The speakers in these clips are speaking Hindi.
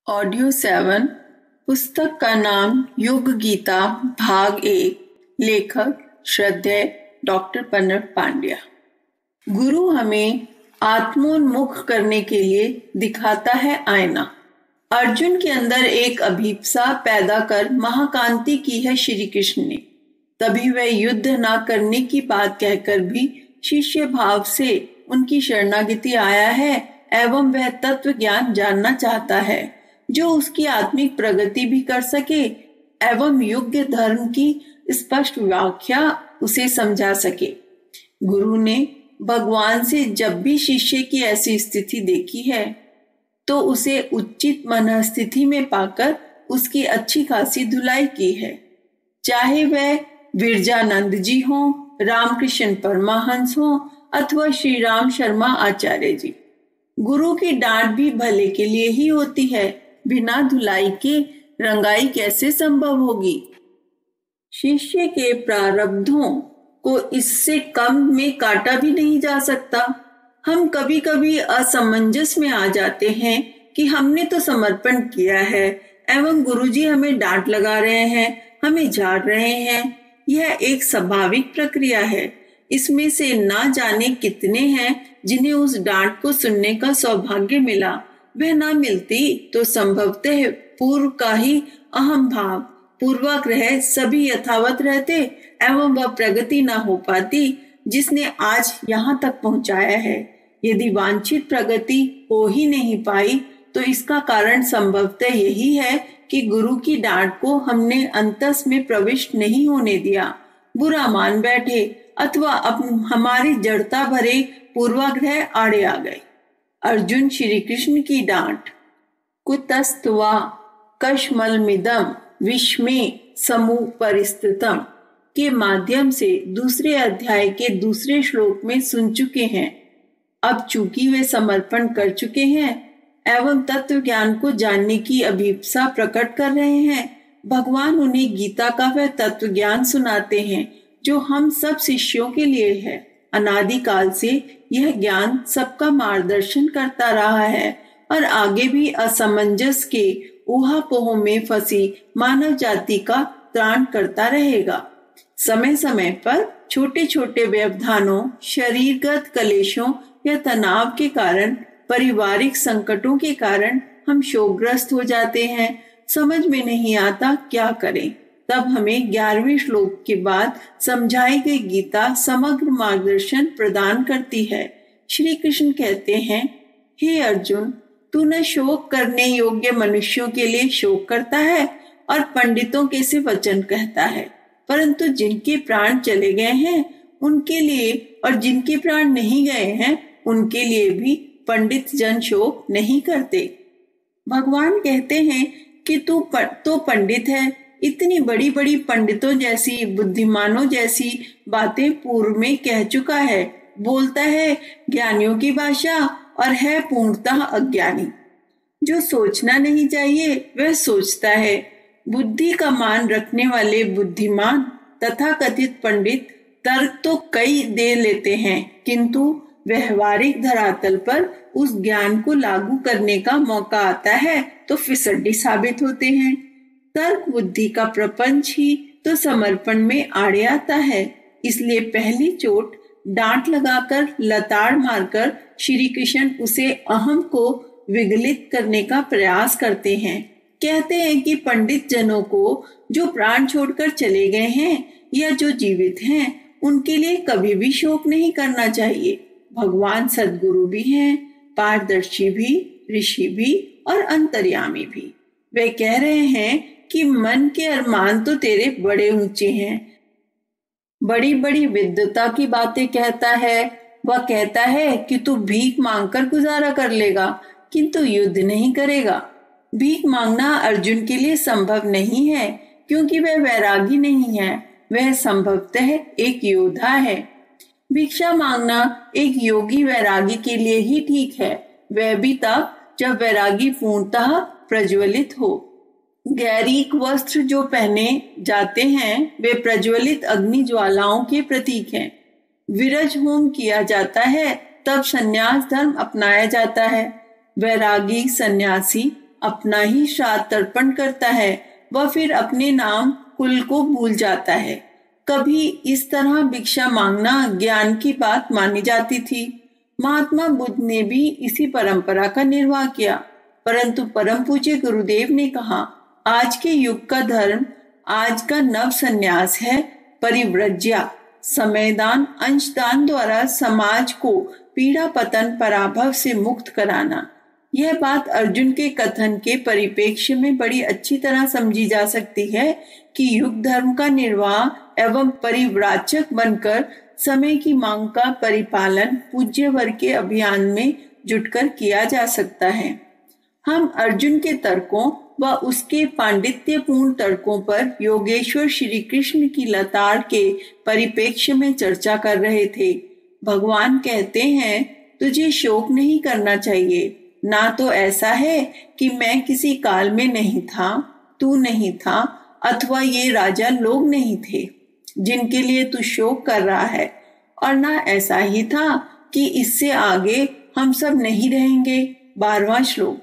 ऑडियो 7। पुस्तक का नाम युग गीता भाग 1। लेखक श्रद्धेय डॉक्टर पन्नड़ पांड्या। गुरु हमें आत्मोन्मुख करने के लिए दिखाता है आईना। अर्जुन के अंदर एक अभीप्सा पैदा कर महाकांति की है श्री कृष्ण ने। तभी वह युद्ध ना करने की बात कहकर भी शिष्य भाव से उनकी शरणागति आया है एवं वह तत्व ज्ञान जानना चाहता है जो उसकी आत्मिक प्रगति भी कर सके एवं योग्य धर्म की स्पष्ट व्याख्या उसे समझा सके। गुरु ने भगवान से जब भी शिष्य की ऐसी स्थिति देखी है तो उसे उचित मन स्थिति में पाकर उसकी अच्छी खासी धुलाई की है। चाहे वह विरजानंद जी हों, रामकृष्ण परमहंस हों अथवा श्री राम शर्मा आचार्य जी। गुरु की डांट भी भले के लिए ही होती है। बिना धुलाई के रंगाई कैसे संभव होगी। शिष्य के प्रारब्धों को इससे कम में काटा भी नहीं जा सकता। हम कभी कभी असमंजस में आ जाते हैं कि हमने तो समर्पण किया है एवं गुरुजी हमें डांट लगा रहे हैं, हमें झाड़ रहे हैं। यह एक स्वाभाविक प्रक्रिया है। इसमें से ना जाने कितने हैं जिन्हें उस डांट को सुनने का सौभाग्य मिला। वह ना मिलती तो संभवतः पूर्व का ही अहम भाव पूर्वाग्रह सभी यथावत रहते एवं वह प्रगति ना हो पाती जिसने आज यहाँ तक पहुँचाया है। यदि वांछित प्रगति हो ही नहीं पाई तो इसका कारण संभवतः यही है कि गुरु की डांट को हमने अंतस में प्रविष्ट नहीं होने दिया, बुरा मान बैठे अथवा हमारी जड़ता भरे पूर्वाग्रह आड़े आ गए। अर्जुन श्री कृष्ण की डांट कुतस्तवा कश्मलमिदं विश्मे समूह परिस्थितम के माध्यम से दूसरे अध्याय के दूसरे श्लोक में सुन चुके हैं। अब चूंकि वे समर्पण कर चुके हैं एवं तत्व ज्ञान को जानने की अभिप्सा प्रकट कर रहे हैं, भगवान उन्हें गीता का वह तत्व ज्ञान सुनाते हैं जो हम सब शिष्यों के लिए है। अनादिकाल से यह ज्ञान सबका मार्गदर्शन करता रहा है और आगे भी असमंजस के ऊहापोह में फंसी मानव जाति का त्राण करता रहेगा। समय समय पर छोटे छोटे व्यवधानों, शरीरगत कलेशों या तनाव के कारण, पारिवारिक संकटों के कारण हम शोकग्रस्त हो जाते हैं। समझ में नहीं आता क्या करें। तब हमें 11वें श्लोक के बाद समझाई गई गीता समग्र मार्गदर्शन प्रदान करती है। श्री कृष्ण कहते हैं, हे अर्जुन, तू न शोक करने योग्य मनुष्यों के लिए शोक करता है और पंडितों के से वचन कहता है, परंतु जिनके प्राण चले गए हैं उनके लिए और जिनके प्राण नहीं गए हैं उनके लिए भी पंडित जन शोक नहीं करते। भगवान कहते हैं कि तू तो पंडित है, इतनी बड़ी बड़ी पंडितों जैसी, बुद्धिमानों जैसी बातें पूर्व में कह चुका है, बोलता है ज्ञानियों की भाषा और है पूर्णतः अज्ञानी। जो सोचना नहीं चाहिए वह सोचता है। बुद्धि का मान रखने वाले बुद्धिमान तथा कथित पंडित तर्क तो कई दे लेते हैं किंतु व्यवहारिक धरातल पर उस ज्ञान को लागू करने का मौका आता है तो फिसड्डी साबित होते हैं। तर्क बुद्धि का प्रपंच ही तो समर्पण में आड़े आता है। इसलिए पहली चोट डांट लगाकर, लताड़ मारकर श्री कृष्ण उसे अहम को विगलित करने का प्रयास करते हैं। कहते हैं कि पंडित जनों को जो प्राण छोड़कर चले गए हैं या जो जीवित हैं उनके लिए कभी भी शोक नहीं करना चाहिए। भगवान सद्गुरु भी हैं, पारदर्शी भी, ऋषि भी और अंतर्यामी भी। वे कह रहे हैं कि मन के अरमान तो तेरे बड़े ऊंचे हैं, बड़ी बड़ी विद्वता की बातें कहता है। वह कहता है कि तू भीख मांगकर गुजारा कर लेगा किंतु युद्ध नहीं करेगा। भीख मांगना अर्जुन के लिए संभव नहीं है क्योंकि वह वैरागी नहीं है, वह संभवतः एक योद्धा है। भिक्षा मांगना एक योगी वैरागी के लिए ही ठीक है, वह भी तब जब वैरागी पूर्णतः प्रज्वलित हो। गैरिक वस्त्र जो पहने जाते हैं वे प्रज्वलित अग्नि ज्वालाओं के प्रतीक हैं। विरज होम किया जाता है तब संन्यास धर्म अपनाया जाता है। वैरागी सन्यासी अपना ही श्राद्ध तर्पण करता है वह फिर अपने नाम कुल को भूल जाता है। कभी इस तरह भिक्षा मांगना ज्ञान की बात मानी जाती थी। महात्मा बुद्ध ने भी इसी परंपरा का निर्वाह किया, परंतु परम पूज्य गुरुदेव ने कहा, आज के युग का धर्म, आज का नव संन्यास है परिव्रज्या, समयदान अंशदान द्वारा समाज को पीड़ा पतन पराभव से मुक्त कराना। यह बात अर्जुन के कथन के परिप्रेक्ष्य में बड़ी अच्छी तरह समझी जा सकती है कि युग धर्म का निर्वाह एवं परिव्राजक बनकर समय की मांग का परिपालन पूज्य वर्ग के अभियान में जुटकर किया जा सकता है। हम अर्जुन के तर्कों व उसके पांडित्यपूर्ण तर्कों पर योगेश्वर श्री कृष्ण की लताड़ के परिप्रेक्ष्य में चर्चा कर रहे थे। भगवान कहते हैं, तुझे शोक नहीं करना चाहिए। ना तो ऐसा है कि मैं किसी काल में नहीं था, तू नहीं था, अथवा ये राजा लोग नहीं थे जिनके लिए तू शोक कर रहा है, और ना ऐसा ही था कि इससे आगे हम सब नहीं रहेंगे। 12वां श्लोक।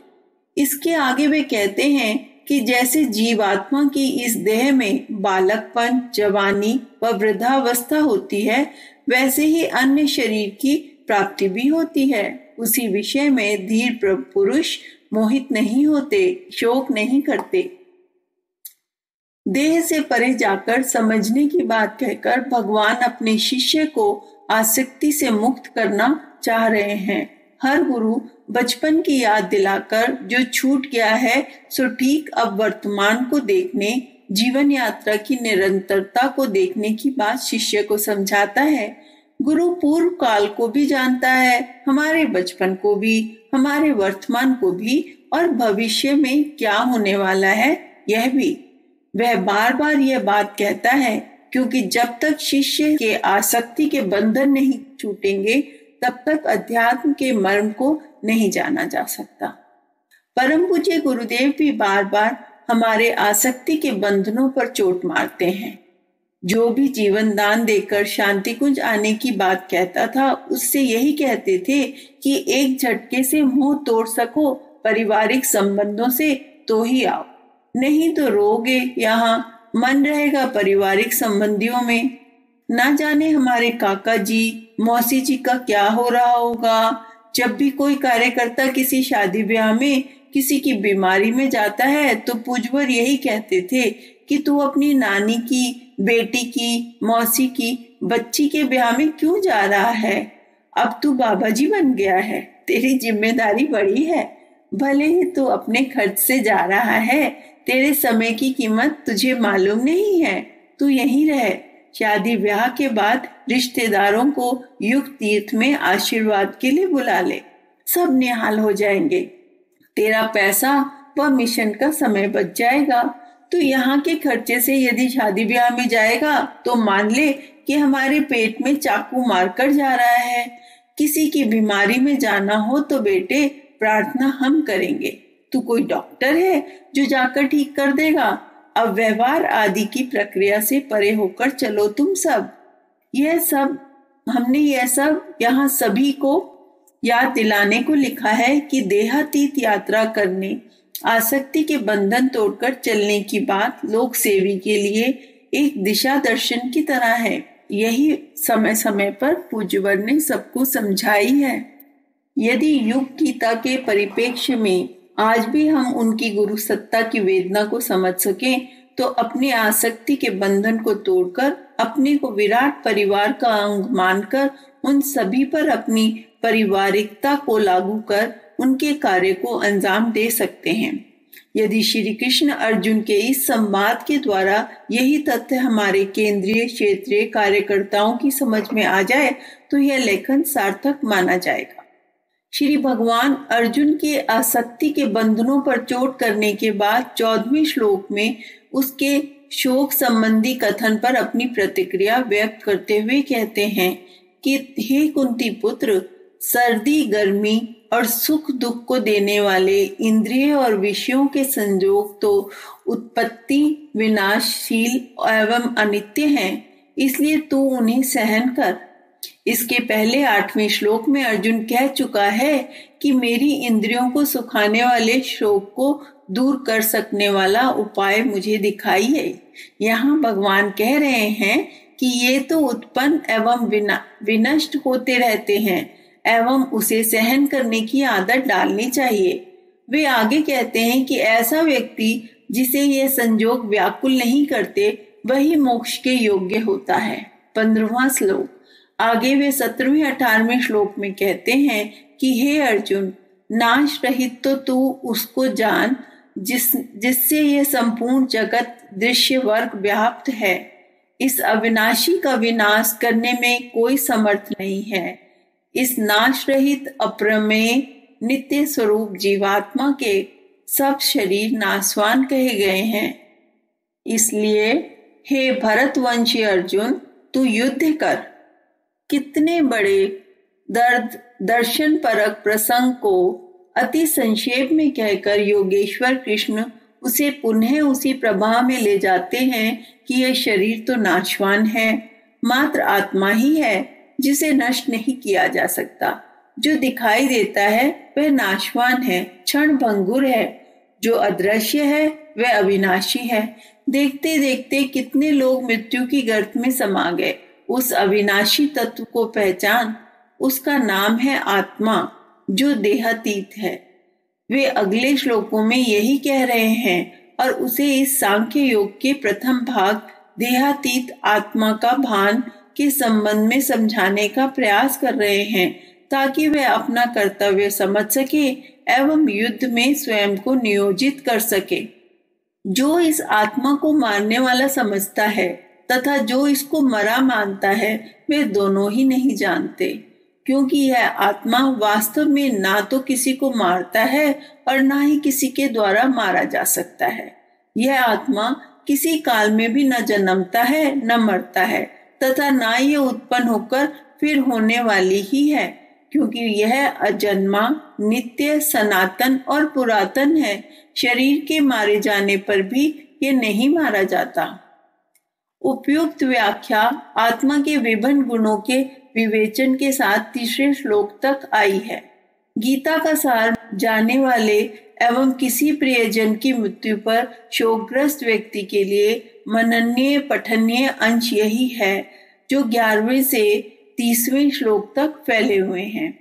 इसके आगे वे कहते हैं कि जैसे जीवात्मा की इस देह में बालकपन, जवानी व वृद्धावस्था होती है, वैसे ही अन्य शरीर की प्राप्ति भी होती है। उसी विषय में धीर पुरुष मोहित नहीं होते, शोक नहीं करते। देह से परे जाकर समझने की बात कहकर भगवान अपने शिष्य को आसक्ति से मुक्त करना चाह रहे हैं। हर गुरु बचपन की याद दिलाकर जो छूट गया है सो ठीक अब वर्तमान को देखने, जीवन यात्रा की निरंतरता को देखने की बात शिष्य को समझाता है। गुरु पूर्व काल को भी जानता है, हमारे बचपन को भी, हमारे वर्तमान को भी, और भविष्य में क्या होने वाला है यह भी। वह बार बार यह बात कहता है क्योंकि जब तक शिष्य के आसक्ति के बंधन नहीं छूटेंगे तब तक अध्यात्म के मर्म को नहीं जाना जा सकता। परम पूज्य गुरुदेव भी बार बार हमारे आसक्ति के बंधनों पर चोट मारते हैं। जो भी जीवन दान देकर शांति कुंज आने की बात कहता था उससे यही कहते थे कि एक झटके से मुंह तोड़ सको पारिवारिक संबंधों से तो ही आओ, नहीं तो रोगे यहाँ, मन रहेगा पारिवारिक संबंधियों में। ना जाने हमारे काका जी, मौसी जी का क्या हो रहा होगा। जब भी कोई कार्यकर्ता किसी शादी ब्याह में किसी की बीमारी में जाता है तो पूजवर यही कहते थे कि तू अपनी नानी की, बेटी की, मौसी की बच्ची के ब्याह में क्यों जा रहा है। अब तू बाबा जी बन गया है, तेरी जिम्मेदारी बड़ी है। भले ही तू अपने खर्च से जा रहा है, तेरे समय की कीमत तुझे मालूम नहीं है। तू यहीं रह, शादी ब्याह के बाद रिश्तेदारों को युग तीर्थ में आशीर्वाद के लिए बुला ले, सब निहाल हो जाएंगे। तेरा पैसा व मिशन का समय बच जाएगा। तो यहाँ के खर्चे से यदि शादी ब्याह में जाएगा तो मान ले कि हमारे पेट में चाकू मारकर जा रहा है। किसी की बीमारी में जाना हो तो बेटे प्रार्थना हम करेंगे। तू कोई डॉक्टर है जो जाकर ठीक कर देगा। अब व्यवहार आदि की प्रक्रिया से परे होकर चलो तुम सब। हमने यह सब यहाँ सभी को याद दिलाने को लिखा है कि देहातीत यात्रा करने, आसक्ति के बंधन तोड़कर चलने की बात लोक सेवी के लिए एक दिशा दर्शन की तरह है। यही समय समय पर पूज्यवर ने सबको समझाई है। यदि युग गीता के परिप्रेक्ष्य में आज भी हम उनकी गुरु सत्ता की वेदना को समझ सकें तो अपनी आसक्ति के बंधन को तोड़कर अपने को विराट परिवार का अंग मानकर उन सभी पर अपनी पारिवारिकता को लागू कर उनके कार्य को अंजाम दे सकते हैं। यदि श्री कृष्ण अर्जुन के इस संवाद के द्वारा यही तथ्य हमारे केंद्रीय क्षेत्रीय कार्यकर्ताओं की समझ में आ जाए तो यह लेखन सार्थक माना जाएगा। श्री भगवान अर्जुन के आसक्ति के बंधनों पर चोट करने के बाद 14वें श्लोक में उसके शोक संबंधी कथन पर अपनी प्रतिक्रिया व्यक्त करते हुए कहते हैं कि हे कुंती पुत्र, सर्दी गर्मी और सुख दुख को देने वाले इंद्रिय और विषयों के संयोग तो उत्पत्ति विनाशशील एवं अनित्य हैं, इसलिए तू उन्हें सहन कर। इसके पहले 8वें श्लोक में अर्जुन कह चुका है कि मेरी इंद्रियों को सुखाने वाले शोक को दूर कर सकने वाला उपाय मुझे दिखाइए। यहाँ भगवान कह रहे हैं कि ये तो उत्पन्न एवं विनष्ट होते रहते हैं एवं उसे सहन करने की आदत डालनी चाहिए। वे आगे कहते हैं कि ऐसा व्यक्ति जिसे ये संजोग व्याकुल नहीं करते वही मोक्ष के योग्य होता है। 15वां श्लोक। आगे वे 17वें 18वें श्लोक में कहते हैं कि हे अर्जुन, नाश रहित तो तू उसको जान जिससे ये संपूर्ण जगत दृश्य वर्ग व्याप्त है। इस अविनाशी का विनाश करने में कोई समर्थ नहीं है। इस नाश रहित अप्रमेय नित्य स्वरूप जीवात्मा के सब शरीर नाशवान कहे गए हैं। इसलिए हे भरतवंशी अर्जुन, तू युद्ध कर। कितने बड़े दर्शन परक प्रसंग को अति संक्षेप में कहकर योगेश्वर कृष्ण उसे पुनः उसी प्रवाह में ले जाते हैं कि यह शरीर तो नाशवान है, मात्र आत्मा ही है जिसे नष्ट नहीं किया जा सकता। जो दिखाई देता है वह नाशवान है, क्षण भंगुर है। जो अदृश्य है वह अविनाशी है। देखते देखते कितने लोग मृत्यु की गर्त में समा गए। उस अविनाशी तत्व को पहचान, उसका नाम है आत्मा जो देहातीत है। वे अगले श्लोकों में यही कह रहे हैं और उसे इस सांख्य योग के प्रथम भाग देहातीत आत्मा का भान के संबंध में समझाने का प्रयास कर रहे हैं ताकि वह अपना कर्तव्य समझ सके एवं युद्ध में स्वयं को नियोजित कर सके। जो इस आत्मा को मारने वाला समझता है तथा जो इसको मरा मानता है वे दोनों ही नहीं जानते, क्योंकि यह आत्मा वास्तव में ना तो किसी को मारता है और ना ही किसी के द्वारा मारा जा सकता है। यह आत्मा किसी काल में भी न जन्मता है न मरता है तथा ना ये उत्पन्न होकर फिर होने वाली ही है, क्योंकि यह अजन्मा, नित्य, सनातन और पुरातन है। शरीर के मारे जाने पर भी ये नहीं मारा जाता। उपयुक्त व्याख्या आत्मा के विभिन्न गुणों के विवेचन के साथ तीसरे श्लोक तक आई है। गीता का सार जानने वाले एवं किसी प्रियजन की मृत्यु पर शोकग्रस्त व्यक्ति के लिए मननीय पठनीय अंश यही है जो 11वें से 30वें श्लोक तक फैले हुए हैं।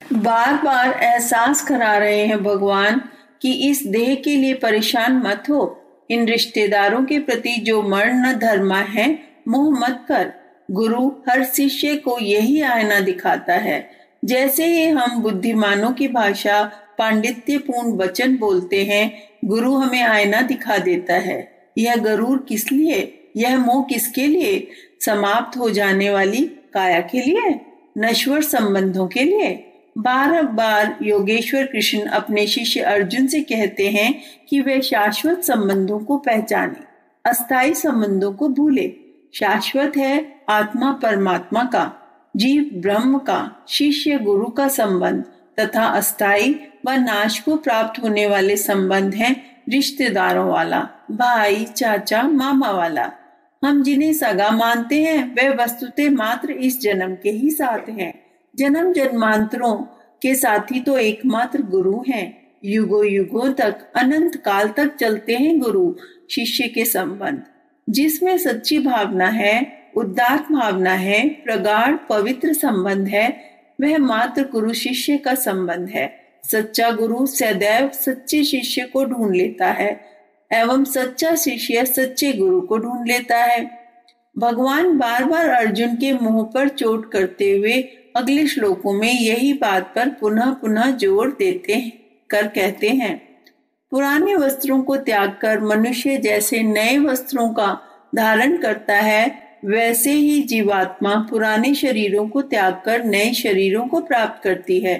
बार बार एहसास करा रहे हैं भगवान कि इस देह के लिए परेशान मत हो। इन रिश्तेदारों के प्रति जो मर्ण धर्मा है मोह मत कर। गुरु हर शिष्य को यही आईना दिखाता है। जैसे ही हम बुद्धिमानों की भाषा पांडित्यपूर्ण वचन बोलते हैं, गुरु हमें आईना दिखा देता है। यह गरूर किस लिए, यह मोह किसके लिए? समाप्त हो जाने वाली काया के लिए, नश्वर संबंधों के लिए। बार बार योगेश्वर कृष्ण अपने शिष्य अर्जुन से कहते हैं कि वे शाश्वत संबंधों को पहचाने, अस्थायी संबंधों को भूले। शाश्वत है आत्मा परमात्मा का, जीव ब्रह्म का, शिष्य गुरु का संबंध तथा अस्थायी व नाश को प्राप्त होने वाले संबंध हैं रिश्तेदारों वाला, भाई, चाचा, मामा वाला। हम जिन्हें सगा मानते हैं वे वस्तुतः मात्र इस जन्म के ही साथ हैं। जन्म जन्मांतरों के साथी तो एकमात्र गुरु हैं। युगों युगों तक, अनंत काल तक चलते हैं गुरु शिष्य के संबंध। जिसमें सच्ची भावना है, उदार भावना है, प्रगाढ़ पवित्र संबंध है, वह मात्र गुरु शिष्य का संबंध है। सच्चा गुरु सदैव सच्चे शिष्य को ढूंढ लेता है एवं सच्चा शिष्य सच्चे गुरु को ढूंढ लेता है। भगवान बार बार अर्जुन के मुंह पर चोट करते हुए अगले श्लोकों में यही बात पर पुनः पुनः जोर देते कर कहते हैं, पुराने वस्त्रों को त्याग कर मनुष्य जैसे नए वस्त्रों का धारण करता है, वैसे ही जीवात्मा पुराने शरीरों को त्याग कर नए शरीरों को प्राप्त करती है।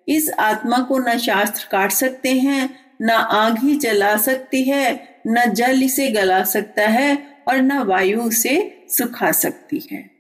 इस आत्मा को न शास्त्र काट सकते हैं, न आग ही जला सकती है, न जल इसे गला सकता है और न वायु उसे सुखा सकती है।